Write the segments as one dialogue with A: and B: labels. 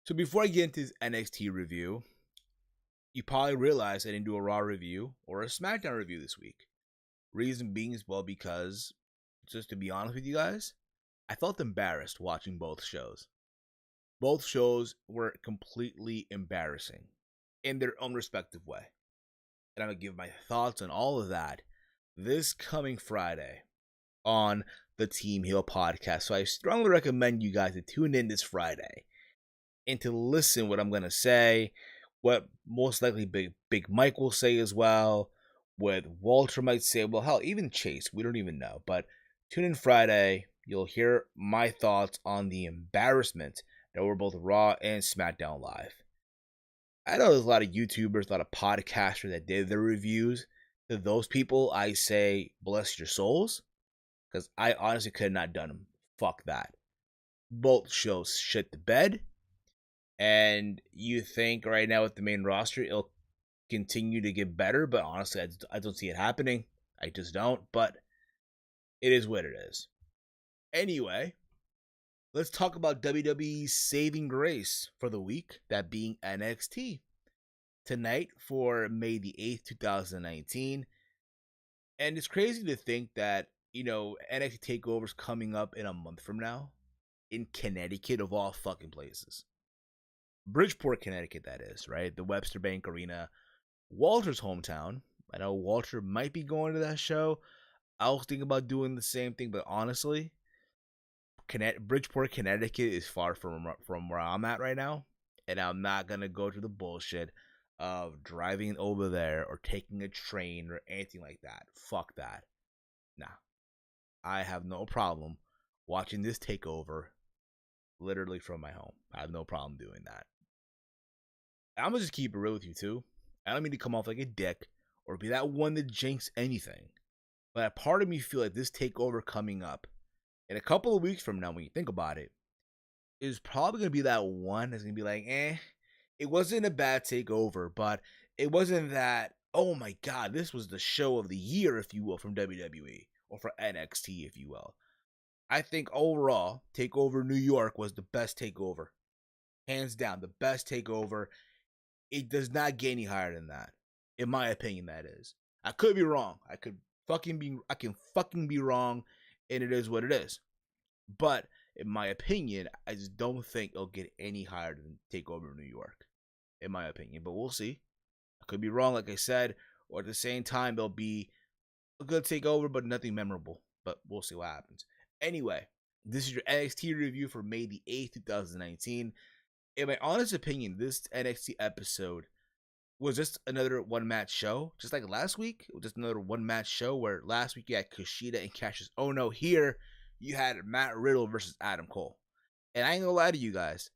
A: So before I get into this NXT review, you probably realized I didn't do a Raw review or a SmackDown review this week. Reason being is, well, because, just to be honest with you guys, I felt embarrassed watching both shows. Both shows were completely embarrassing in their own respective way. And I'm going to give my thoughts on all of that this coming Friday on the Team Heel podcast. So I strongly recommend you guys to tune in this Friday and to listen what I'm going to say, what most likely Big Mike will say as well, what Walter might say, well, hell, even Chase, we don't even know. But tune in Friday, you'll hear my thoughts on the embarrassment that were both Raw and SmackDown Live. I know there's a lot of YouTubers, a lot of podcasters that did their reviews. To those people, I say, bless your souls, because I honestly could have not done them. Fuck that. Both shows shit the bed. And you think right now with the main roster, it'll continue to get better, but honestly, I don't see it happening. I just don't, but it is what it is. Anyway, let's talk about WWE's saving grace for the week, that being NXT. Tonight for May the 8th, 2019. And it's crazy to think that, NXT TakeOver's coming up in a month from now in Connecticut, of all fucking places. Bridgeport, Connecticut, that is, right? The Webster Bank Arena, Walter's hometown. I know Walter might be going to that show. I was thinking about doing the same thing, but honestly, Bridgeport, Connecticut is far from where I'm at right now, and I'm not going to go through the bullshit of driving over there or taking a train or anything like that. Fuck that. Nah. I have no problem watching this takeover literally from my home. I have no problem doing that. I'm going to just keep it real with you, too. I don't mean to come off like a dick or be that one that jinx anything. But a part of me feel like this takeover coming up in a couple of weeks from now, when you think about it, is probably going to be that one that's going to be like, it wasn't a bad takeover, but it wasn't that, oh my god, this was the show of the year, if you will, from WWE, or for NXT, if you will. I think overall, TakeOver New York was the best takeover. Hands down, the best takeover. It does not get any higher than that. In my opinion, that is. I could be wrong. I can fucking be wrong, and it is what it is. But in my opinion, I just don't think it'll get any higher than TakeOver New York. In my opinion. But we'll see. I could be wrong, like I said. Or at the same time, there'll be a good takeover, but nothing memorable. But we'll see what happens. Anyway, this is your NXT review for May the 8th, 2019. In my honest opinion, this NXT episode was just another one-match show. Just like last week, it was just another one-match show where last week you had Kushida and Cassius. Oh no, here you had Matt Riddle versus Adam Cole. And I ain't gonna lie to you guys.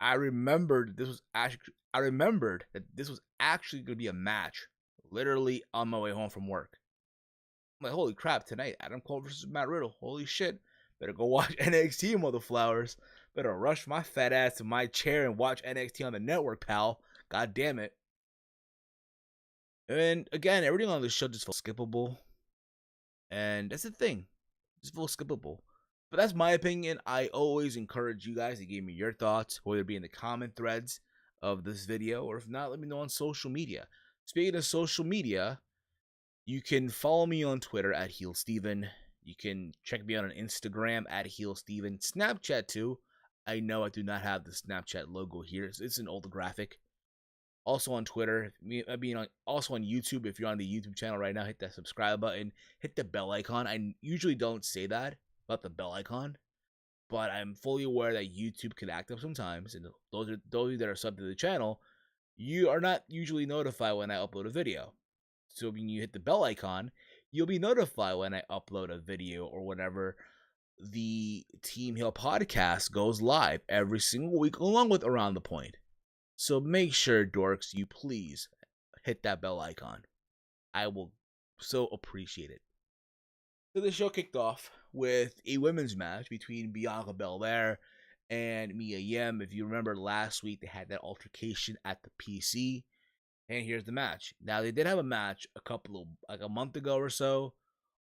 A: I remembered that this was actually gonna be a match literally on my way home from work. I'm like, holy crap, tonight, Adam Cole versus Matt Riddle. Holy shit. Better go watch NXT, motherflowers. Better rush my fat ass to my chair and watch NXT on the network, pal. God damn it. And again, everything on the show just feels skippable. And that's the thing. Just feels skippable. But that's my opinion. I always encourage you guys to give me your thoughts, whether it be in the comment threads of this video, or if not, let me know on social media. Speaking of social media, you can follow me on Twitter at HeelSteven. You can check me out on Instagram at HeelSteven. Snapchat too. I know I do not have the Snapchat logo here. It's an old graphic. Also on Twitter. Also on YouTube. If you're on the YouTube channel right now, hit that subscribe button. Hit the bell icon. I usually don't say that about the bell icon, but I'm fully aware that YouTube can act up sometimes. And those of you that are subbed to the channel, you are not usually notified when I upload a video. So when you hit the bell icon, you'll be notified when I upload a video or whenever the Team Hill podcast goes live every single week, along with Around the Point. So make sure, dorks, you please hit that bell icon. I will so appreciate it. So the show kicked off with a women's match between Bianca Belair and Mia Yim. If you remember last week, they had that altercation at the PC. And here's the match. Now, they did have a match a month ago or so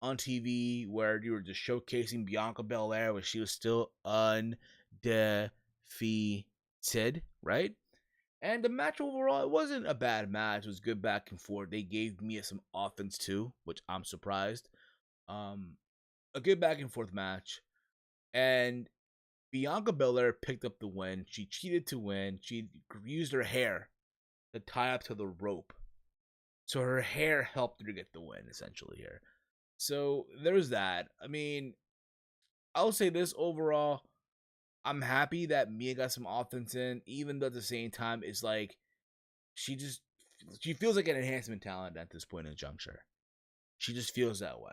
A: on TV where you were just showcasing Bianca Belair when she was still undefeated. Sid, right? And the match overall, it wasn't a bad match. It was good back and forth. They gave Mia some offense too, which I'm surprised. Um, a good back and forth match. And Bianca Belair picked up the win. She cheated to win. She used her hair to tie up to the rope. So her hair helped her to get the win, essentially, here. So there's that. I mean, I'll say this overall. I'm happy that Mia got some offense in, even though at the same time, it's like she feels like an enhancement talent at this point in the juncture. She just feels that way.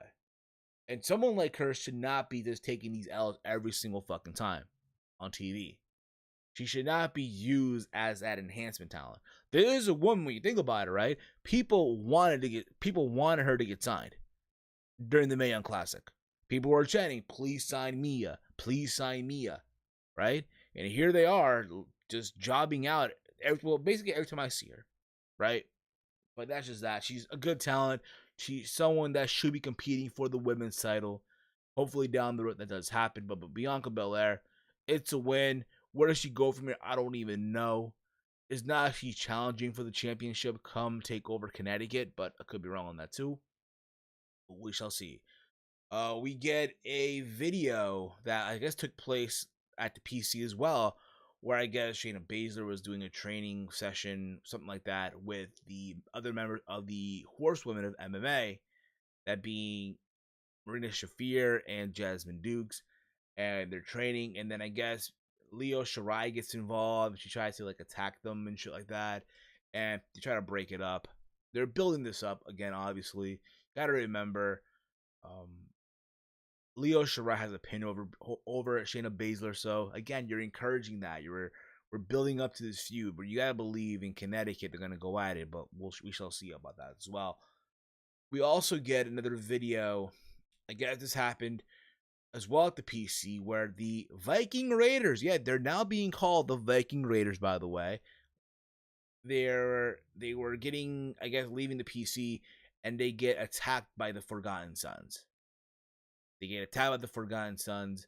A: And someone like her should not be just taking these L's every single fucking time on TV. She should not be used as that enhancement talent. There is a woman, when you think about it, right? People wanted her to get signed during the Mae Young Classic. People were chanting, "Please sign Mia, please sign Mia," right? And here they are, just jobbing out. Basically every time I see her, right? But that's just that. She's a good talent. She's someone that should be competing for the women's title. Hopefully down the road that does happen. But Bianca Belair, it's a win. Where does she go from here? I don't even know. It's not actually challenging for the championship come TakeOver Connecticut, but I could be wrong on that too. We shall see. We get a video that I guess took place at the PC as well, where I guess Shayna Baszler was doing a training session, something like that, with the other members of the Horsewomen of MMA, that being Marina Shafir and Jasmine Dukes, and they're training, and then I guess Io Shirai gets involved. She tries to like attack them and shit like that, and they try to break it up. They're building this up again, obviously. Gotta remember, Io Shirai has a pin over Shayna Baszler, so again, you're encouraging that. We're building up to this feud, but you gotta believe in Connecticut they're gonna go at it. But we shall see about that as well. We also get another video. I guess this happened as well at the PC, where the Viking Raiders, yeah, they're now being called the Viking Raiders, by the way. They were getting, I guess, leaving the PC, and they get attacked by the Forgotten Sons. They get attacked by the Forgotten Sons,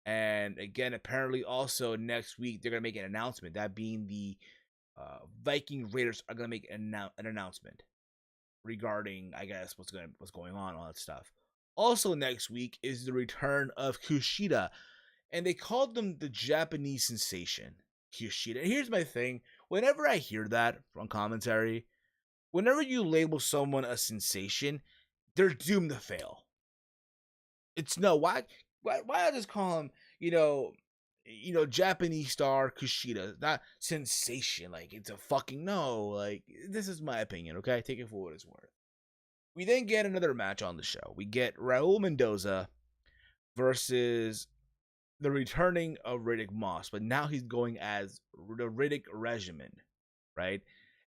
A: and again, apparently, also next week they're gonna make an announcement. That being the Viking Raiders are gonna make an announcement regarding, I guess, what's going on, all that stuff. Also next week is the return of Kushida, and they called them the Japanese sensation, Kushida. And here's my thing: whenever I hear that from commentary, whenever you label someone a sensation, they're doomed to fail. It's no, why I just call him, Japanese star Kushida, not sensation. Like, it's a fucking no. Like, this is my opinion, okay? Take it for what it's worth. We then get another match on the show. We get Raul Mendoza versus the returning of Riddick Moss, but now he's going as the Riddick Regimen, right?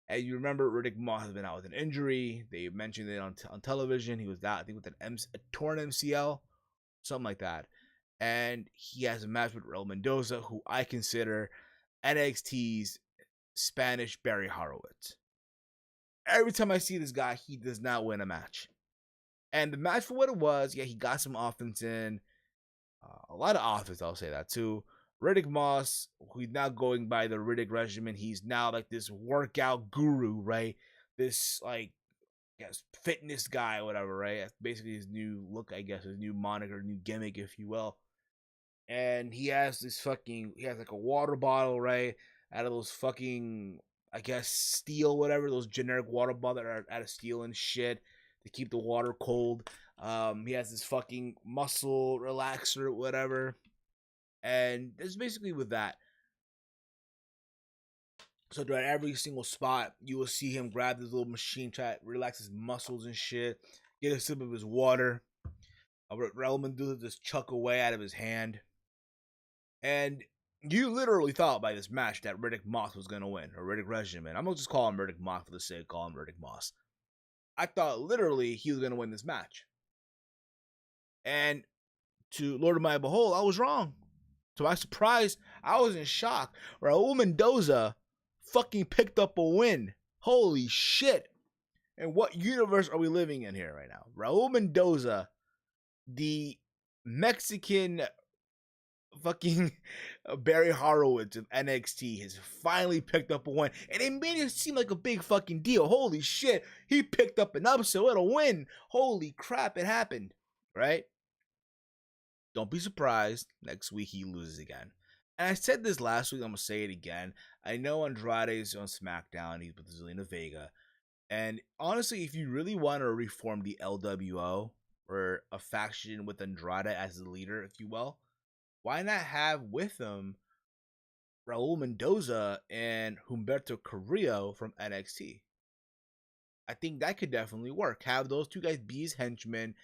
A: And you remember Riddick Moss has been out with an injury. They mentioned it on television. He was out, I think, with a torn MCL, something like that. And he has a match with Raul Mendoza, who I consider NXT's Spanish Barry Horowitz. Every time I see this guy, he does not win a match. And the match, for what it was, yeah, he got some offense in. A lot of offense, I'll say that too. Riddick Moss, who's now going by the Riddick Regimen, he's now like this workout guru, right? This, like, I guess, fitness guy or whatever, right? That's basically his new look, I guess, his new moniker, new gimmick, if you will. And he has like a water bottle, right? Out of those fucking, I guess, steel, whatever, those generic water bottles that are out of steel and shit to keep the water cold. He has this fucking muscle relaxer, whatever. And it's basically with that. So throughout every single spot, you will see him grab this little machine, try to relax his muscles and shit, get a sip of his water. Raul Mendoza just chuck away out of his hand. And you literally thought by this match that Riddick Moss was going to win, or Riddick Regimen. I'm going to just call him Riddick Moss for the sake of calling him Riddick Moss. I thought literally he was going to win this match. And to Lord of my behold, I was wrong. To my surprise, I was in shock. Raul Mendoza fucking picked up a win. Holy shit. And what universe are we living in here right now? Raul Mendoza, the Mexican fucking Barry Horowitz of NXT has finally picked up a win, and it made it seem like a big fucking deal. Holy shit, he picked up an upset, what a win! Holy crap, it happened, right? Don't be surprised next week he loses again. And I said this last week, I'm gonna say it again. I know Andrade's on SmackDown, he's with Zelina Vega, and honestly, if you really want to reform the LWO or a faction with Andrade as the leader, if you will, why not have with him Raul Mendoza and Humberto Carrillo from NXT? I think that could definitely work. Have those two guys be his henchmen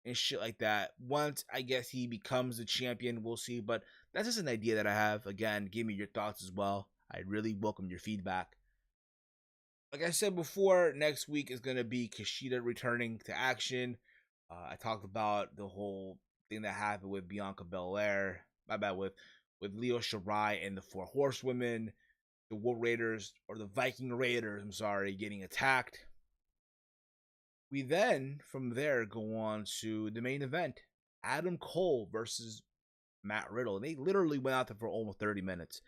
A: and shit like that. Once I guess he becomes the champion, we'll see. But that's just an idea that I have. Again, give me your thoughts as well. I really welcome your feedback. Like I said before, next week is going to be Kushida returning to action. I talked about the whole thing that happened with Bianca Belair. My bad, with Io Shirai and the Four Horsewomen, the War Raiders, or the Viking Raiders, I'm sorry, getting attacked. We then, from there, go on to the main event. Adam Cole versus Matt Riddle. And they literally went out there for almost 30 minutes.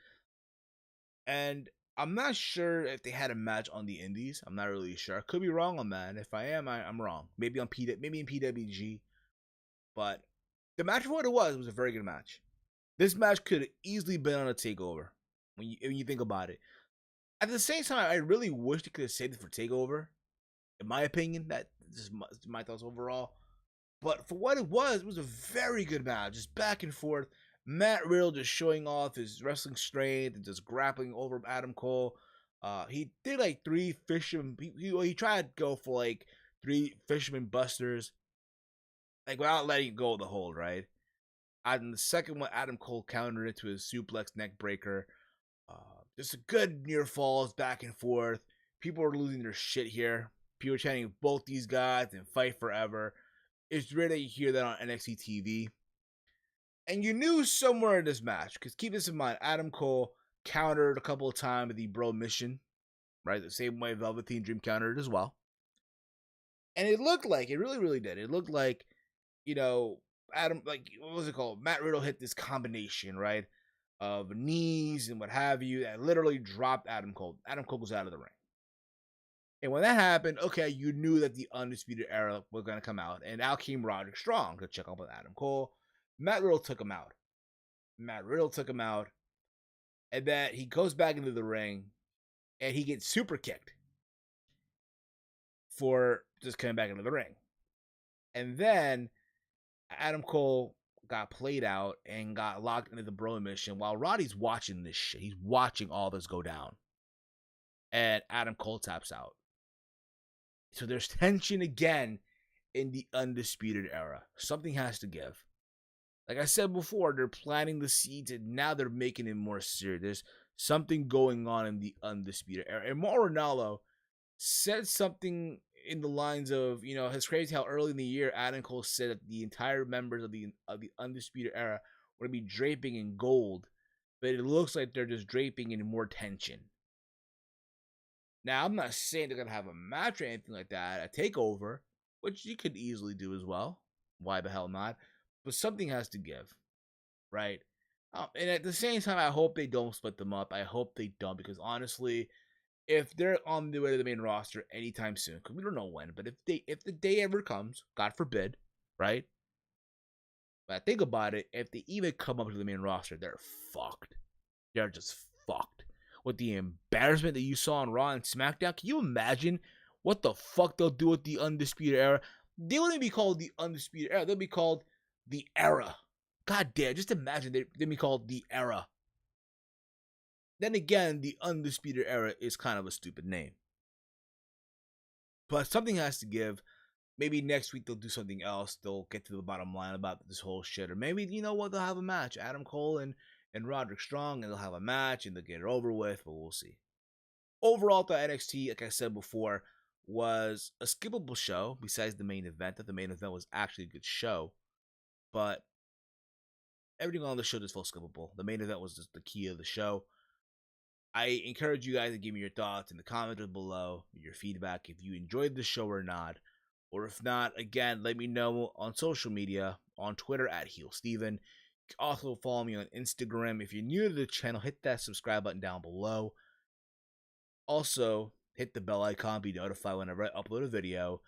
A: And I'm not sure if they had a match on the Indies. I'm not really sure. I could be wrong on that. If I am, I'm wrong. Maybe in PWG. But the match for what it was a very good match. This match could have easily been on a takeover when you think about it. At the same time, I really wish they could have saved it for takeover. In my opinion, that is my thoughts overall. But for what it was a very good match. Just back and forth. Matt Riddle just showing off his wrestling strength and just grappling over Adam Cole. He did like 3 fisherman. He tried to go for like 3 fisherman busters, like without letting go of the hold, right? And the second one, Adam Cole countered it to his suplex neck breaker. Just a good near falls back and forth. People are losing their shit here. People are chanting both these guys and fight forever. It's rare that you hear that on NXT TV. And you knew somewhere in this match, because keep this in mind, Adam Cole countered a couple of times the Bro Mission, right? The same way Velveteen Dream countered as well. And it looked like, it really, really did. It looked like, Adam, like, what was it called? Matt Riddle hit this combination, right? Of knees and what have you that literally dropped Adam Cole. Adam Cole was out of the ring. And when that happened, okay, you knew that the Undisputed Era was going to come out. And out came Roderick Strong to check up with Adam Cole. Matt Riddle took him out. And then he goes back into the ring and he gets super kicked for just coming back into the ring. And then Adam Cole got played out and got locked into the Bro Mission while Roddy's watching this shit. He's watching all this go down. And Adam Cole taps out. So there's tension again in the Undisputed Era. Something has to give. Like I said before, they're planting the seeds and now they're making it more serious. There's something going on in the Undisputed Era. And Mauro Ranallo said something in the lines of, it's crazy how early in the year Adam Cole said that the entire members of the Undisputed Era were going to be draping in gold, but it looks like they're just draping in more tension. Now, I'm not saying they're going to have a match or anything like that, a takeover, which you could easily do as well. Why the hell not? But something has to give, right? And at the same time, I hope they don't split them up. I hope they don't, because honestly, if they're on the way to the main roster anytime soon, because we don't know when, but if the day ever comes, God forbid, right? But think about it, if they even come up to the main roster, they're fucked. They're just fucked. With the embarrassment that you saw on Raw and SmackDown, can you imagine what the fuck they'll do with the Undisputed Era? They wouldn't be called the Undisputed Era. They'll be called the Era. God damn, just imagine they'd be called the Era. Then again, the Undisputed Era is kind of a stupid name. But something has to give. Maybe next week they'll do something else. They'll get to the bottom line about this whole shit. Or maybe, you know what, they'll have a match. Adam Cole and Roderick Strong, and they'll have a match and they'll get it over with, but we'll see. Overall, the NXT, like I said before, was a skippable show besides the main event. That the main event was actually a good show. But everything on the show just felt skippable. The main event was just the key of the show. I encourage you guys to give me your thoughts in the comments below, your feedback, if you enjoyed the show or not. Or if not, again, let me know on social media, on Twitter @HeelSteven. Also follow me on Instagram. If you're new to the channel, hit that subscribe button down below. Also, hit the bell icon, be notified whenever I upload a video.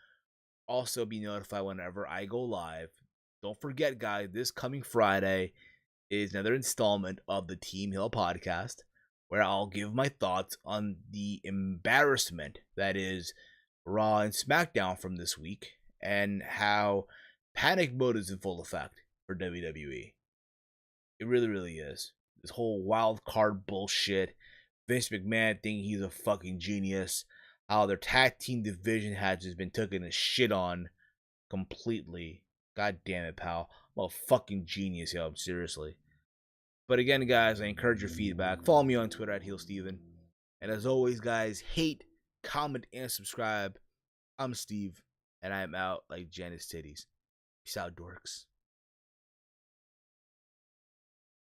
A: Also, be notified whenever I go live. Don't forget, guys, this coming Friday is another installment of the Team Hill podcast, where I'll give my thoughts on the embarrassment that is Raw and SmackDown from this week, and how panic mode is in full effect for WWE. It really, really is. This whole wild card bullshit. Vince McMahon thinking he's a fucking genius. How their tag team division has just been taken a shit on completely. God damn it, pal. I'm a fucking genius, yo. Seriously. But again, guys, I encourage your feedback. Follow me on Twitter at HeelSteven. And as always, guys, hate, comment, and subscribe. I'm Steve, and I am out like Janice Titties. Peace out, dorks.